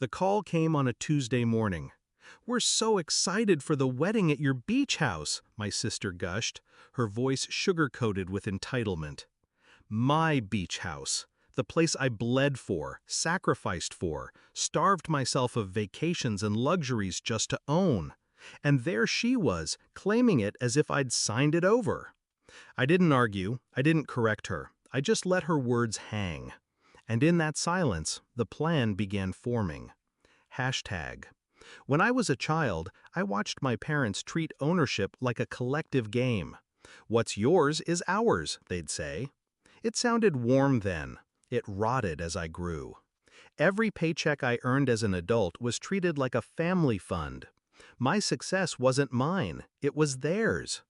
The call came on a Tuesday morning. "We're so excited for the wedding at your beach house," my sister gushed, her voice sugar-coated with entitlement. My beach house, the place I bled for, sacrificed for, starved myself of vacations and luxuries just to own. And there she was, claiming it as if I'd signed it over. I didn't argue, I didn't correct her, I just let her words hang. And in that silence, the plan began forming. Hashtag. When I was a child, I watched my parents treat ownership like a collective game. "What's yours is ours," they'd say. It sounded warm then. It rotted as I grew. Every paycheck I earned as an adult was treated like a family fund. My success wasn't mine, it was theirs.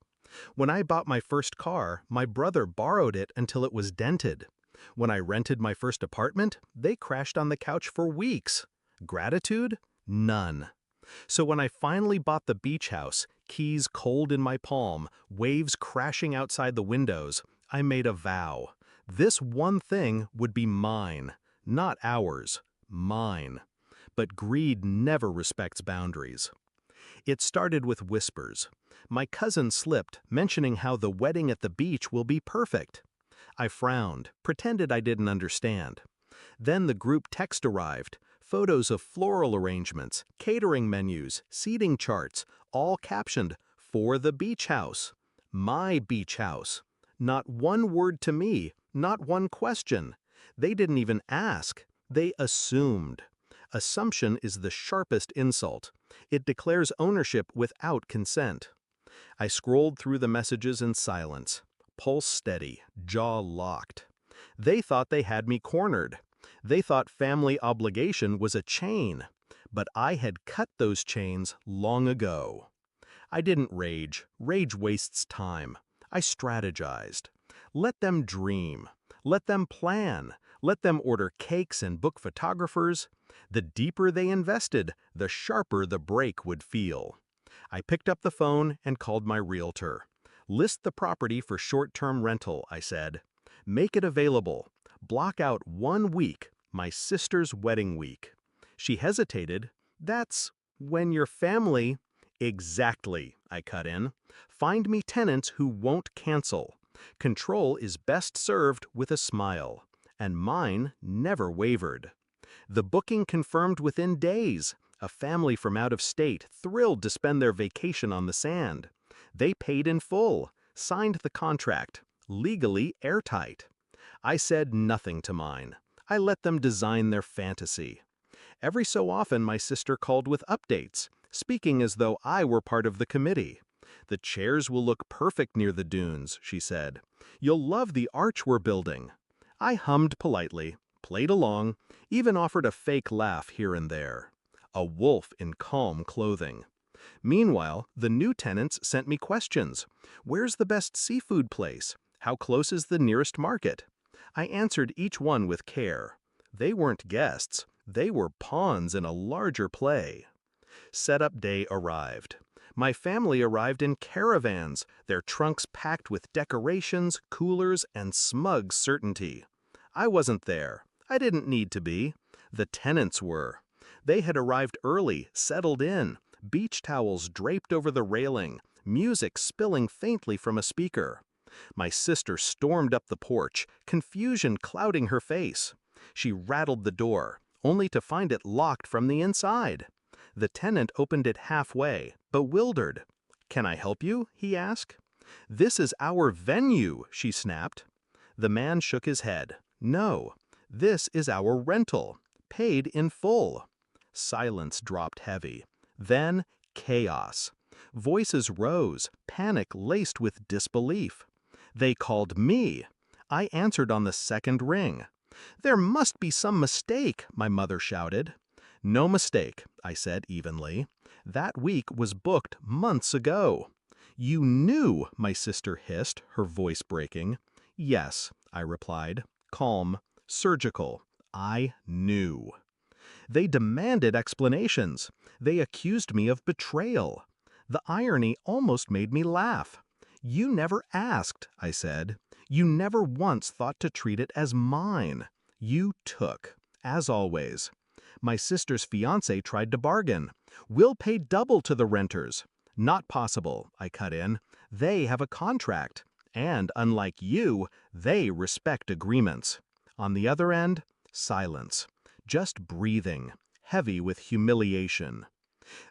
When I bought my first car, my brother borrowed it until it was dented. When I rented my first apartment, they crashed on the couch for weeks. Gratitude? None. So when I finally bought the beach house, keys cold in my palm, waves crashing outside the windows, I made a vow. This one thing would be mine, not ours, mine. But greed never respects boundaries. It started with whispers. My cousin slipped, mentioning how the wedding at the beach will be perfect. I frowned, pretended I didn't understand. Then the group text arrived, photos of floral arrangements, catering menus, seating charts, all captioned, "For the beach house." My beach house. Not one word to me, not one question. They didn't even ask. They assumed. Assumption is the sharpest insult. It declares ownership without consent. I scrolled through the messages in silence, pulse steady, jaw locked. They thought they had me cornered. They thought family obligation was a chain, but I had cut those chains long ago. I didn't rage. Rage wastes time. I strategized. Let them dream. Let them plan. Let them order cakes and book photographers. The deeper they invested, the sharper the break would feel. I picked up the phone and called my realtor. "List the property for short-term rental," I said. "Make it available. Block out 1 week, my sister's wedding week." She hesitated. "That's when your family—" "Exactly," I cut in. "Find me tenants who won't cancel. Control is best served with a smile." And mine never wavered. The booking confirmed within days. A family from out of state, thrilled to spend their vacation on the sand. They paid in full, signed the contract, legally airtight. I said nothing to mine. I let them design their fantasy. Every so often my sister called with updates, speaking as though I were part of the committee. "The chairs will look perfect near the dunes," she said. "You'll love the arch we're building." I hummed politely, played along, even offered a fake laugh here and there. A wolf in calm clothing. Meanwhile, the new tenants sent me questions. "Where's the best seafood place? How close is the nearest market?" I answered each one with care. They weren't guests. They were pawns in a larger play. Setup day arrived. My family arrived in caravans, their trunks packed with decorations, coolers, and smug certainty. I wasn't there. I didn't need to be. The tenants were. They had arrived early, settled in, beach towels draped over the railing, music spilling faintly from a speaker. My sister stormed up the porch, confusion clouding her face. She rattled the door, only to find it locked from the inside. The tenant opened it halfway, bewildered. "Can I help you?" he asked. "This is our venue," she snapped. The man shook his head. "No, this is our rental, paid in full." Silence dropped heavy. Then chaos. Voices rose, panic laced with disbelief. They called me. I answered on the second ring. "There must be some mistake," my mother shouted. "No mistake," I said evenly. "That week was booked months ago." "You knew," my sister hissed, her voice breaking. "Yes," I replied, calm, surgical. I knew. They demanded explanations. They accused me of betrayal. The irony almost made me laugh. "You never asked," I said. "You never once thought to treat it as mine. You took, as always." My sister's fiancé tried to bargain. We'll pay double to the renters. Not possible, I cut in. They have a contract. And unlike you, they respect agreements. On the other end, silence. Just breathing, heavy with humiliation.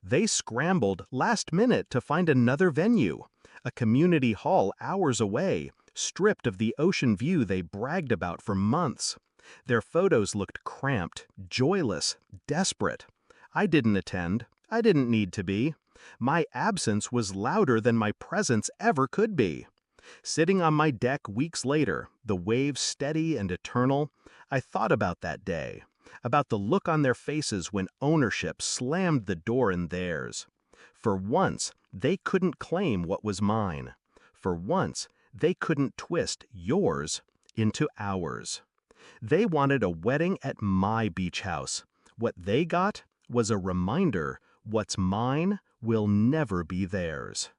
They scrambled last minute to find another venue, a community hall hours away, stripped of the ocean view they bragged about for months. Their photos looked cramped, joyless, desperate. I didn't attend. I didn't need to be. My absence was louder than my presence ever could be. Sitting on my deck weeks later, the waves steady and eternal, I thought about that day, about the look on their faces when ownership slammed the door in theirs. For once, they couldn't claim what was mine. For once, they couldn't twist yours into ours. They wanted a wedding at my beach house. What they got was a reminder what's mine will never be theirs.